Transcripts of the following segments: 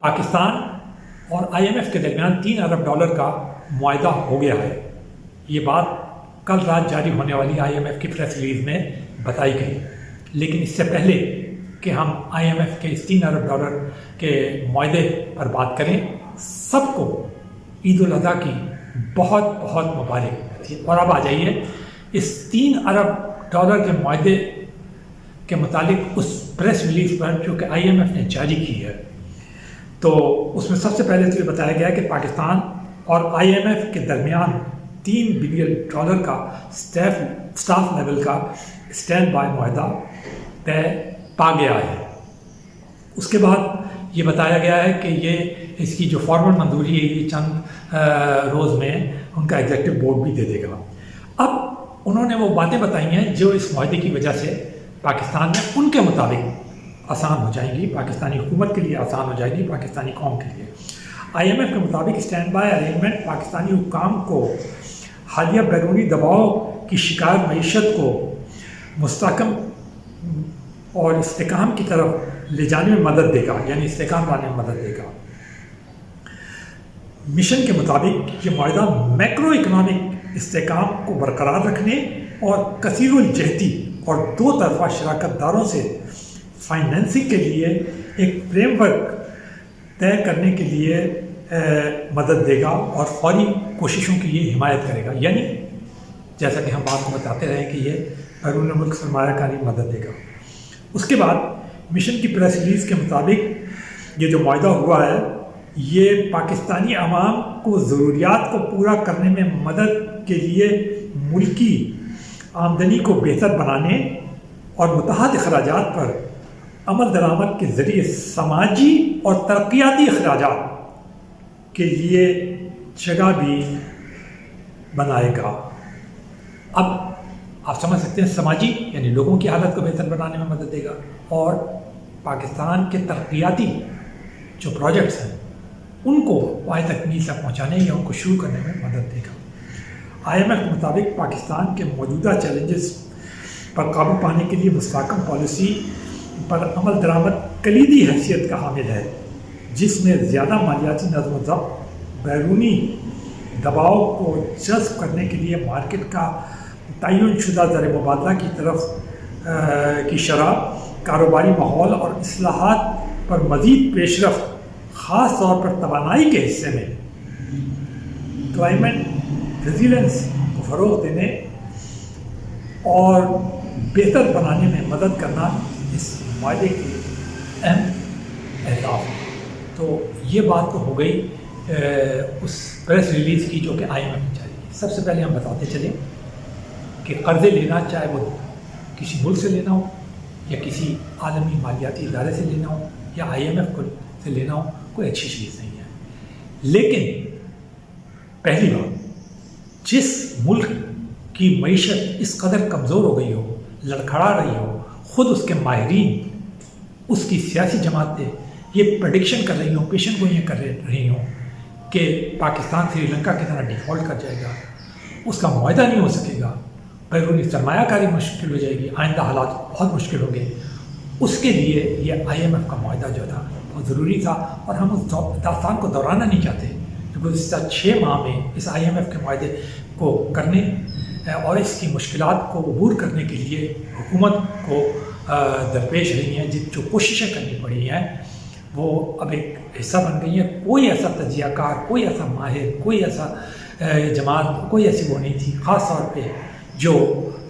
پاکستان اور IMF کے درمیان $3 ارب کا معاہدہ ہو گیا ہے۔ یہ بات کل رات جاری ہونے والی IMF کی پریس ریلیز میں بتائی گئی، لیکن اس سے پہلے کہ ہم IMF کے اس $3 ارب کے معاہدے پر بات کریں، سب کو عید الاضحیٰ کی بہت بہت مبارک۔ اور اب آ جائیے اس $3 ارب کے معاہدے کے متعلق اس پریس ریلیز پر جو کہ IMF نے جاری کی ہے۔ تو اس میں سب سے پہلے تو یہ بتایا گیا کہ پاکستان اور IMF کے درمیان $3 بلین کا اسٹاف لیول کا اسٹینڈ بائی معاہدہ طے پا گیا ہے۔ اس کے بعد یہ بتایا گیا ہے کہ اس کی جو فارمل منظوری ہے یہ چند روز میں ان کا ایگزیکٹو بورڈ بھی دے دے گا۔ اب انہوں نے وہ باتیں بتائی ہیں جو اس معاہدے کی وجہ سے پاکستان میں ان کے مطابق آسان ہو جائیں گی، پاکستانی حکومت کے لیے آسان ہو جائے گی، پاکستانی قوم کے لیے۔ IMF کے مطابق اسٹینڈ بائی ارینجمنٹ پاکستانی حکام کو حالیہ بیرونی دباؤ کی شکار معیشت کو مستحکم اور استحکام کی طرف لے جانے میں مدد دے گا، یعنی استحکام لانے میں مدد دے گا۔ مشن کے مطابق یہ معاہدہ میکرو اکنامک استحکام کو برقرار رکھنے اور کثیر الجہتی اور دو طرفہ شراکت داروں سے فائنینسنگ کے لیے ایک فریم ورک طے کرنے کے لیے مدد دے گا اور فوری کوششوں کی یہ حمایت کرے گا، یعنی جیسا کہ ہم آپ کو بتاتے رہے کہ یہ بیرون ملک سرمایہ کاری مدد دے گا۔ اس کے بعد مشن کی پریس ریلیز کے مطابق یہ جو معاہدہ ہوا ہے یہ پاکستانی عوام کو ضروریات کو پورا کرنے میں مدد کے لیے ملکی آمدنی کو بہتر بنانے اور متحد اخراجات پر عمل درآمد کے ذریعے سماجی اور ترقیاتی اخراجات کے لیے جگہ بھی بنائے گا۔ اب آپ سمجھ سکتے ہیں سماجی یعنی لوگوں کی حالت کو بہتر بنانے میں مدد دے گا، اور پاکستان کے ترقیاتی جو پروجیکٹس ہیں ان کو پائے تکمیل تک پہنچانے یا ان کو شروع کرنے میں مدد دے گا۔ IMF کے مطابق پاکستان کے موجودہ چیلنجز پر قابو پانے کے لیے مستحکم پالیسی پر عمل درآمد کلیدی حیثیت کا حامل ہے، جس میں زیادہ مالیاتی نظم و ضبط، بیرونی دباؤ کو جذب کرنے کے لیے مارکیٹ کا تعین شدہ زر مبادلہ کی طرف کی شرح، کاروباری ماحول اور اصلاحات پر مزید پیش رفت، خاص طور پر توانائی کے حصے میں کلائمیٹ ریزیلنس کو فروغ دینے اور بہتر بنانے میں مدد کرنا اس معاہدے کے اہم اہداف ہیں۔ تو یہ بات تو ہو گئی اس پریس ریلیز کی جو کہ IMF نے جاری کی۔ سب سے پہلے ہم بتاتے چلیں کہ قرضے لینا، چاہے وہ کسی ملک سے لینا ہو یا کسی عالمی مالیاتی ادارے سے لینا ہو یا IMF کو سے لینا ہو، کوئی اچھی چیز نہیں ہے۔ لیکن پہلی بات، جس ملک کی معیشت اس قدر کمزور ہو گئی ہو، لڑکھڑا رہی ہو، خود اس کے ماہرین، اس کی سیاسی جماعتیں یہ پریڈکشن کر رہی ہوں، پیشن گوئیاں کر رہی ہوں کہ پاکستان سری لنکا کی طرح ڈیفالٹ کر جائے گا، اس کا معاہدہ نہیں ہو سکے گا، بیرونی سرمایہ کاری مشکل ہو جائے گی، آئندہ حالات بہت مشکل ہوں گے، اس کے لیے یہ IMF کا معاہدہ جو تھا بہت ضروری تھا۔ اور ہم اس داستان کو دہرانا نہیں چاہتے کہ گزشتہ 6 ماہ میں اس IMF کے معاہدے کو کرنے اور اس کی مشکلات کو عبور کرنے کے لیے حکومت کو درپیش رہی ہیں، جو کوششیں کرنی پڑی ہیں وہ اب ایک حصہ بن گئی ہیں۔ کوئی ایسا تجزیہ کار، کوئی ایسا ماہر، کوئی ایسا جماعت، کوئی ایسی وہ نہیں تھی، خاص طور پہ جو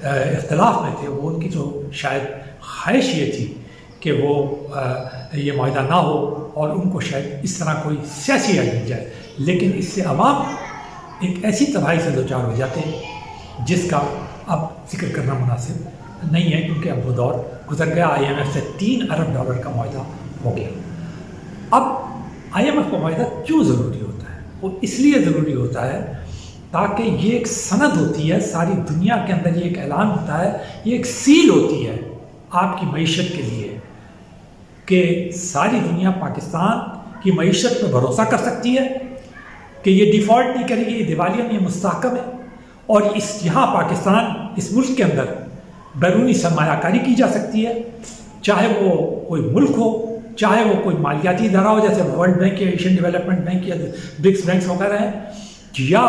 اختلاف میں تھے وہ ان کی جو شاید خواہش یہ تھی کہ وہ یہ معاہدہ نہ ہو اور ان کو شاید اس طرح کوئی سیاسی حل مل جائے، لیکن اس سے عوام ایک ایسی تباہی سے دوچار ہو جاتے ہیں جس کا اب ذکر کرنا مناسب نہیں ہے، کیونکہ اب وہ دور گزر گیا۔ IMF سے $3 ارب کا معاہدہ ہو گیا۔ اب IMF کا معاہدہ کیوں ضروری ہوتا ہے؟ وہ اس لیے ضروری ہوتا ہے تاکہ یہ ایک سند ہوتی ہے، ساری دنیا کے اندر یہ ایک اعلان ہوتا ہے، یہ ایک سیل ہوتی ہے آپ کی معیشت کے لیے کہ ساری دنیا پاکستان کی معیشت پہ بھروسہ کر سکتی ہے کہ یہ ڈیفالٹ نہیں کرے گی، یہ دیوالیہ نہیں، یہ مستحکم ہے، اور یہاں پاکستان اس ملک کے اندر بیرونی سرمایہ کاری کی جا سکتی ہے، چاہے وہ کوئی ملک ہو، چاہے وہ کوئی مالیاتی ادارہ ہو جیسے ورلڈ بینک یا ایشین ڈیولپمنٹ بینک یا برکس بینکس وغیرہ ہیں، یا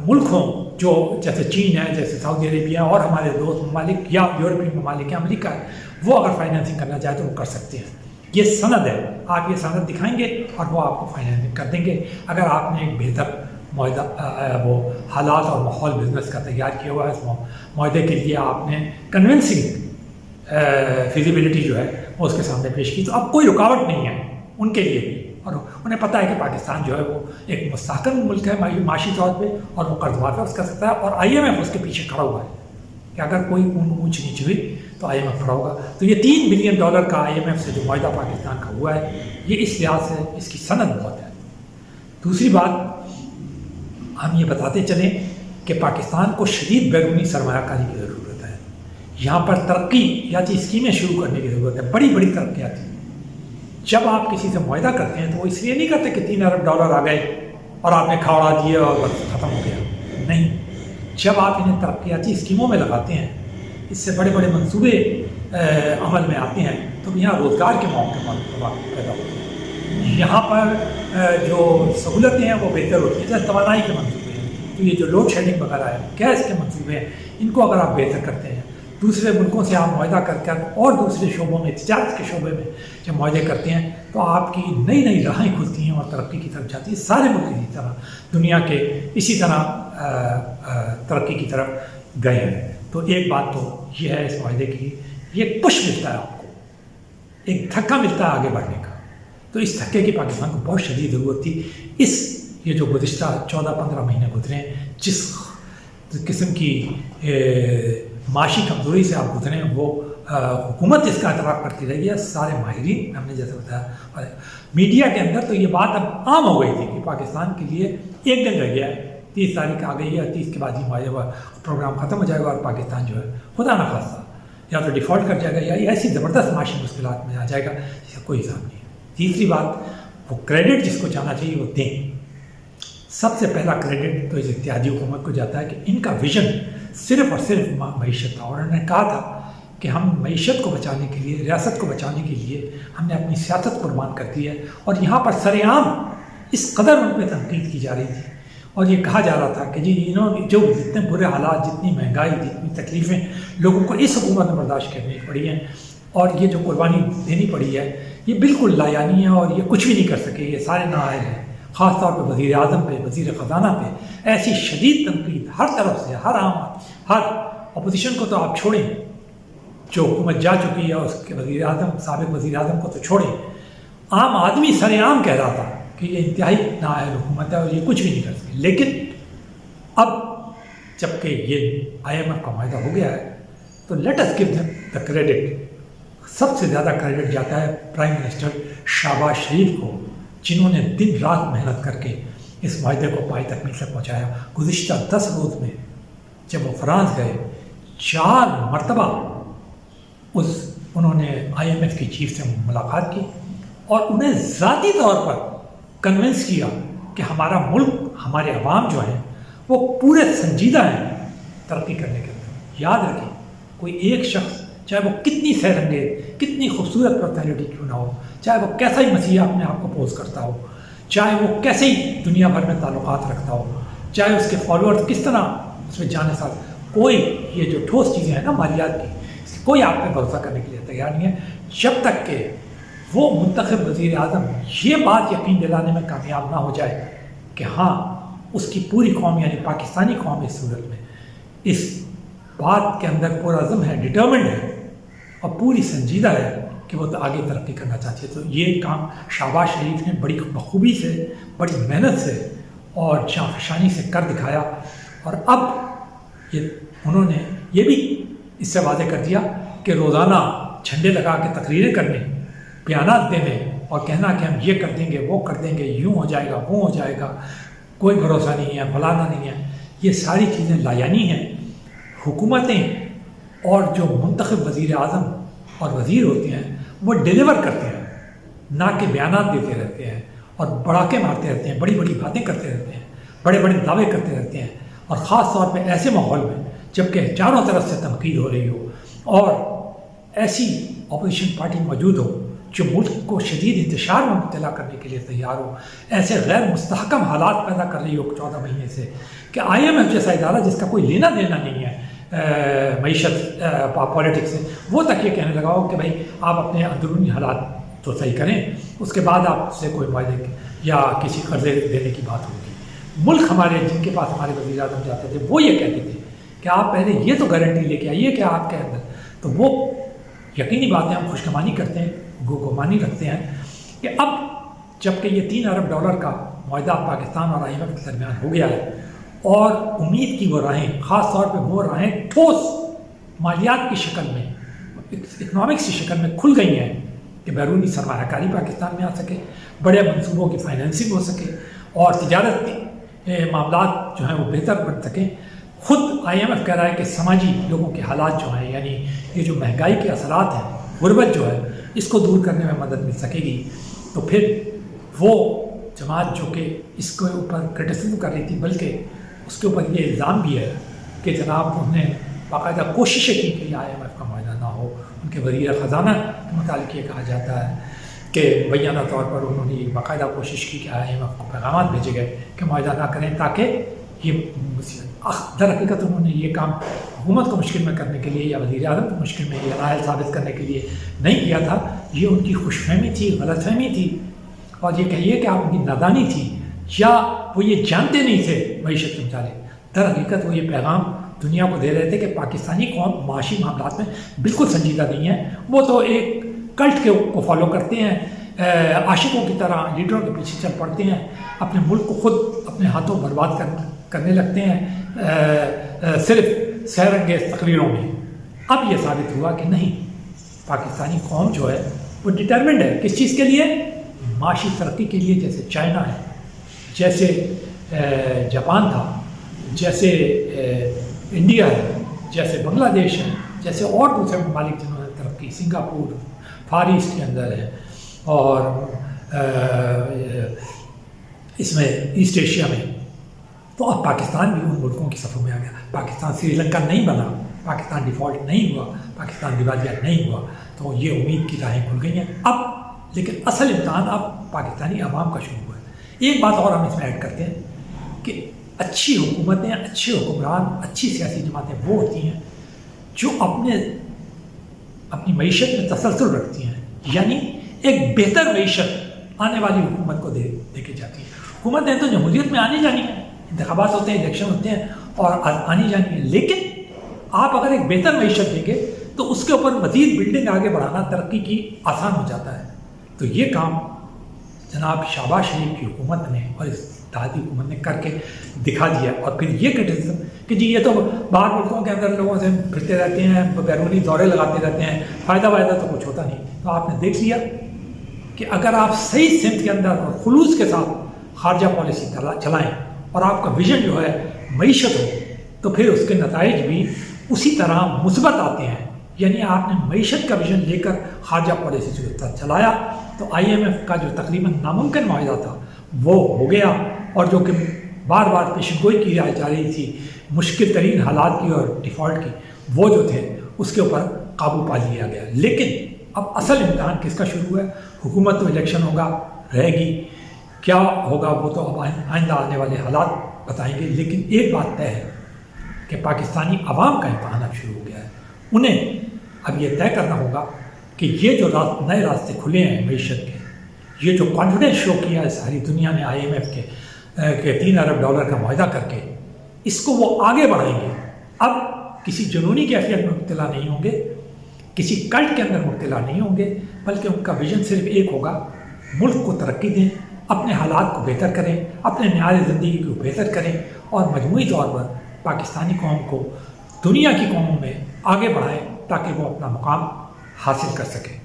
ملک ہوں جو جیسے چین ہے، جیسے سعودی عربیہ اور ہمارے دوست ممالک یا یورپین ممالک یا امریکہ ہے، وہ اگر فائنینسنگ کرنا چاہے تو وہ کر سکتے ہیں۔ یہ سند ہے، آپ یہ سند دکھائیں گے اور وہ آپ کو فائنینسنگ کر دیں گے اگر آپ نے ایک بہتر معاہدہ وہ حالات اور ماحول بزنس کا تیار کیا ہوا ہے۔ اس معاہدے کے لیے آپ نے کنونسنگ فیزیبلٹی جو ہے وہ اس کے سامنے پیش کی، تو اب کوئی رکاوٹ نہیں ہے ان کے لیے بھی، اور انہیں پتہ ہے کہ پاکستان جو ہے وہ ایک مستحکم ملک ہے معاشی طور پہ، اور وہ قرض واپس کر سکتا ہے، اور IMF اس کے پیچھے کھڑا ہوا ہے کہ اگر کوئی اونچ نیچ ہوئی تو IMF کھڑا ہوگا۔ تو یہ $3 بلین کا IMF سے جو معاہدہ پاکستان کا ہوا ہے، یہ اس لحاظ سے اس کی سند بہت ہے۔ دوسری بات، ہم یہ بتاتے چلیں کہ پاکستان کو شدید بیرونی سرمایہ کاری کی ضرورت ہے، یہاں پر ترقی یاتی اسکیمیں شروع کرنے کی ضرورت ہے، بڑی بڑی ترقیاتی۔ جب آپ کسی سے معاہدہ کرتے ہیں تو وہ اس لیے نہیں کرتے کہ $3 ارب آ گئے اور آپ نے کھاڑا دیے اور بس ختم ہو گیا، نہیں۔ جب آپ انہیں ترقیاتی اسکیموں میں لگاتے ہیں، اس سے بڑے بڑے منصوبے عمل میں آتے ہیں، تو یہاں روزگار کے مواقع پیدا ہوتے ہیں، یہاں پر جو سہولتیں ہیں وہ بہتر ہوتی ہیں، جیسے توانائی کے منصوبے ہیں، تو یہ جو لوڈ شیڈنگ وغیرہ ہے، گیس کے منصوبے ہیں، ان کو اگر آپ بہتر کرتے ہیں، دوسرے ملکوں سے آپ معاہدہ کر اور دوسرے شعبوں میں، تجارت کے شعبے میں جب معاہدے کرتے ہیں تو آپ کی نئی نئی راہیں کھلتی ہیں اور ترقی کی طرف جاتی ہیں۔ سارے ملک اسی طرح دنیا کے اسی طرح ترقی کی طرف گئے ہیں۔ تو ایک بات تو یہ ہے اس معاہدے کی، یہ ایک پش ملتا ہے آپ کو، ایک دھکا ملتا ہے آگے بڑھنے کا، تو اس دھکے کی پاکستان کو بہت شدید ضرورت تھی۔ یہ جو گزشتہ 14-15 مہینے گزرے ہیں، جس قسم کی معاشی کمزوری سے آپ گزرے ہیں، وہ حکومت اس کا اعتراف کرتی رہی ہے، سارے ماہرین، ہم نے جیسے بتایا میڈیا کے اندر، تو یہ بات اب عام ہو گئی تھی کہ پاکستان کے لیے ایک دن رہ گیا ہے، 30 تاریخ آ گئی ہے، 30 کے بعد ہی معاہدہ پروگرام ختم ہو جائے گا اور پاکستان جو ہے خدا نخواستہ یا تو ڈیفالٹ کر جائے گا یا ایسی زبردست معاشی مشکلات میں آ جائے گا جس کا کوئی حساب نہیں ہے۔ تیسری بات، وہ کریڈٹ جس کو جانا چاہیے وہ دیں۔ سب سے پہلا کریڈٹ تو اس اتحادی حکومت کو جاتا ہے کہ ان کا ویژن صرف اور صرف معیشت تھا، اور انہوں نے کہا تھا کہ ہم معیشت کو بچانے کے لیے، ریاست کو بچانے کے لیے ہم نے اپنی سیاست قربان کر دی ہے، اور یہاں پر سر عام اس قدر ان پہ تنقید کی جا رہی تھی اور یہ کہا جا رہا تھا کہ جی انہوں نے جو جتنے برے حالات، جتنی مہنگائی، جتنی تکلیفیں لوگوں کو اس حکومت میں برداشت کرنی پڑی ہیں اور یہ جو قربانی دینی پڑی ہے، یہ بالکل لایانی ہے اور یہ کچھ بھی نہیں کر سکے، یہ سارے نااہل ہیں۔ خاص طور پہ وزیر اعظم پہ، وزیر خزانہ پہ ایسی شدید تنقید ہر طرف سے، ہر اپوزیشن کو تو آپ چھوڑیں، جو حکومت جا چکی ہے اس کے وزیر اعظم، سابق وزیر اعظم کو تو چھوڑیں، عام آدمی سر عام کہہ رہا تھا کہ یہ انتہائی نااہل حکومت ہے اور یہ کچھ بھی نہیں کر سکے۔ لیکن اب جب کہ یہ IMF کا معاہدہ ہو گیا ہے تو let us give them the credit. سب سے زیادہ کریڈٹ جاتا ہے پرائم منسٹر شہباز شریف کو، جنہوں نے دن رات محنت کر کے اس معاہدے کو پائے تکمیل تک پہنچایا۔ گزشتہ 10 روز میں جب وہ فرانس گئے، 4 مرتبہ انہوں نے IMF کی چیف سے ملاقات کی اور انہیں ذاتی طور پر کنونس کیا کہ ہمارا ملک، ہمارے عوام جو ہیں وہ پورے سنجیدہ ہیں ترقی کرنے کے اندر۔ یاد رکھیں، کوئی ایک شخص چاہے وہ کتنی سیر انگیز، کتنی خوبصورت پرسنالٹی کیوں نہ ہو، چاہے وہ کیسا ہی مسیحی اپنے آپ کو پوز کرتا ہو، چاہے وہ کیسے ہی دنیا بھر میں تعلقات رکھتا ہو، چاہے اس کے فالوورز کس طرح اس میں جانے ساتھ، کوئی یہ جو ٹھوس چیزیں ہیں نا مالیات کی، کوئی آپ پہ بھروسہ کرنے کے لیے تیار نہیں ہے جب تک کہ وہ منتخب وزیر اعظم یہ بات یقین دلانے میں کامیاب نہ ہو جائے کہ ہاں اس کی پوری قوم یعنی پاکستانی قوم اس صورت میں اس بات کے اندر پرعزم ہے، ڈٹرمنڈ ہے اور پوری سنجیدہ ہے کہ وہ آگے ترقی کرنا چاہتی ہے۔ تو یہ کام شہباز شریف نے بڑی بخوبی سے، بڑی محنت سے اور جانفشانی سے کر دکھایا، اور اب انہوں نے یہ بھی اس سے واضح کر دیا کہ روزانہ جھنڈے لگا کے تقریریں کرنے، بیانات دینے اور کہنا کہ ہم یہ کر دیں گے، وہ کر دیں گے، یوں ہو جائے گا، وہ ہو جائے گا، کوئی بھروسہ نہیں ہے، فلانا نہیں ہے، یہ ساری چیزیں لایانی ہیں۔ حکومتیں اور جو منتخب وزیر اعظم اور وزیر ہوتے ہیں وہ ڈیلیور کرتے ہیں، نہ کہ بیانات دیتے رہتے ہیں اور بڑاکے مارتے رہتے ہیں، بڑی بڑی باتیں کرتے رہتے ہیں، بڑے بڑے دعوے کرتے رہتے ہیں، اور خاص طور پہ ایسے ماحول میں جب کہ چاروں طرف سے تنقید ہو رہی ہو اور ایسی اپوزیشن پارٹی موجود ہو جو ملک کو شدید انتشار میں مبتلا کرنے کے لیے تیار ہو، ایسے غیر مستحکم حالات پیدا کر رہی ہو 14 مہینے سے کہ IMF جیسا ادارہ جس کا کوئی لینا دینا نہیں ہے معیشت پالیٹکس سے، وہ تک یہ کہنے لگا ہو کہ بھائی آپ اپنے اندرونی حالات تو صحیح کریں، اس کے بعد آپ سے کوئی معاہدے یا کسی قرضے دینے کی بات ہوگی۔ ملک ہمارے جن کے پاس ہمارے وزیر اعظم جاتے تھے وہ یہ کہتے تھے کہ آپ پہلے یہ تو گارنٹی لے کے آئیے کہ آپ کے اندر، تو وہ یقینی باتیں ہم خوشگمانی کرتے ہیں، گمانی رکھتے ہیں کہ اب جب کہ یہ $3 ارب کا معاہدہ پاکستان اور IMF کے درمیان ہو گیا ہے اور امید کی وہ راہیں، خاص طور پہ وہ راہیں ٹھوس مالیات کی شکل میں، اکنامکس کی شکل میں کھل گئی ہیں کہ بیرونی سرمایہ کاری پاکستان میں آ سکے، بڑے منصوبوں کی فائنینسنگ ہو سکے اور تجارتی معاملات جو ہیں وہ بہتر بن سکیں۔ خود IMF کہہ رہا ہے کہ سماجی لوگوں کے حالات جو ہیں، یعنی یہ جو مہنگائی کے اثرات ہیں، غربت جو ہے، اس کو دور کرنے میں مدد مل سکے گی۔ تو پھر وہ جماعت جو کہ اس کے اوپر کرٹیسزم کر رہی تھی، بلکہ اس کے اوپر یہ الزام بھی ہے کہ جناب انہوں نے باقاعدہ کوششیں کی کہ IMF کا معاہدہ نہ ہو۔ ان کے وزیر خزانہ کے متعلق یہ کہا جاتا ہے کہ مبینہ طور پر انہوں نے باقاعدہ کوشش کی کہ IMF کو پیغامات بھیجے گئے کہ معاہدہ نہ کریں تاکہ یہ در حقیقت انہوں نے یہ کام حکومت کو مشکل میں کرنے کے لیے یا وزیر اعظم کو مشکل میں یا نااہل ثابت کرنے کے لیے نہیں کیا تھا۔ یہ ان کی خوش فہمی تھی، غلط فہمی تھی، اور یہ کہیے کہ آپ ان کی نادانی تھی یا وہ یہ جانتے نہیں تھے معیشت کے متعلق۔ در حقیقت وہ یہ پیغام دنیا کو دے رہے تھے کہ پاکستانی قوم معاشی معاملات میں بالکل سنجیدہ نہیں ہے، وہ تو ایک کلٹ کو فالو کرتے ہیں، عاشقوں کی طرح لیڈروں کے پیچھے چل پڑتے ہیں، اپنے ملک کو خود اپنے ہاتھوں برباد کرنے لگتے ہیں صرف سیر انگیز تقریروں میں۔ اب یہ ثابت ہوا کہ نہیں، پاکستانی قوم جو ہے وہ ڈٹرمنڈ ہے کس چیز کے لیے؟ معاشی ترقی کے لیے، جیسے چائنا ہے، جیسے جاپان تھا، جیسے انڈیا ہے، جیسے بنگلہ دیش ہے، جیسے اور دوسرے ممالک جنہوں نے ترقی، سنگاپور فار ایسٹ کے اندر ہے، اور اس میں ایسٹ ایشیا میں۔ تو اب پاکستان بھی ان ملکوں کی صفوں میں آ گیا۔ پاکستان سری لنکا نہیں بنا، پاکستان ڈیفالٹ نہیں ہوا، پاکستان دیوالیہ نہیں ہوا، تو یہ امید کی راہیں کھل گئی ہیں اب۔ لیکن اصل امتحان اب پاکستانی عوام کا شروع ہوا ہے۔ ایک بات اور ہم اس میں ایڈ کرتے ہیں کہ اچھی حکومتیں، اچھے حکمران، اچھی سیاسی جماعتیں وہ ہوتی ہیں جو اپنی معیشت میں تسلسل رکھتی ہیں، یعنی ایک بہتر معیشت آنے والی حکومت کو دے کے جاتی ہیں۔ حکومتیں تو جمہوریت میں آنی جانی ہیں، انتخابات ہوتے ہیں، الیکشن ہوتے ہیں اور آنی جانی ہے، لیکن آپ اگر ایک بہتر معیشت دیں گے تو اس کے اوپر مزید بلڈنگ آگے بڑھانا ترقی کی آسان ہو جاتا ہے۔ تو یہ کام جناب شہباز شریف کی حکومت نے اور اتحادی حکومت نے کر کے دکھا دیا۔ اور پھر یہ کرٹیسزم کہ جی یہ تو باہر ملکوں کے اندر لوگوں سے پھرتے رہتے ہیں، بیرونی دورے لگاتے رہتے ہیں، فائدہ تو کچھ ہوتا نہیں۔ تو آپ نے دیکھ لیا کہ اگر آپ صحیح سمت کے اندر اور خلوص کے ساتھ خارجہ پالیسی چلائیں اور آپ کا ویژن جو ہے معیشت ہو، تو پھر اس کے نتائج بھی اسی طرح مثبت آتے ہیں۔ یعنی آپ نے معیشت کا ویژن لے کر خارجہ پالیسی سے چلایا تو IMF کا جو تقریباً ناممکن معاہدہ تھا وہ ہو گیا، اور جو کہ بار بار پیشن گوئی کی جا رہی تھی مشکل ترین حالات کی اور ڈیفالٹ کی، وہ جو تھے اس کے اوپر قابو پا لیا گیا۔ لیکن اب اصل امتحان کس کا شروع ہے؟ حکومت تو الیکشن ہوگا، رہے گی، کیا ہوگا وہ تو اب آئندہ آنے والے حالات بتائیں گے۔ لیکن ایک بات طے ہے کہ پاکستانی عوام کا امتحان اب شروع ہو گیا ہے۔ انہیں اب یہ طے کرنا ہوگا کہ یہ جو نئے راستے کھلے ہیں معیشت کے، یہ جو کانفیڈنس شو کیا ہے ساری دنیا نے IMF کے $3 ارب کا معاہدہ کر کے، اس کو وہ آگے بڑھائیں گے۔ اب کسی جنونی کیفیت میں مبتلا نہیں ہوں گے، کسی کلٹ کے اندر مبتلا نہیں ہوں گے، بلکہ ان کا ویژن صرف ایک ہوگا، ملک کو ترقی دیں، اپنے حالات کو بہتر کریں، اپنے معیار زندگی کو بہتر کریں، اور مجموعی طور پر پاکستانی قوم کو دنیا کی قوموں میں آگے بڑھائیں تاکہ وہ اپنا مقام حاصل کر سکیں۔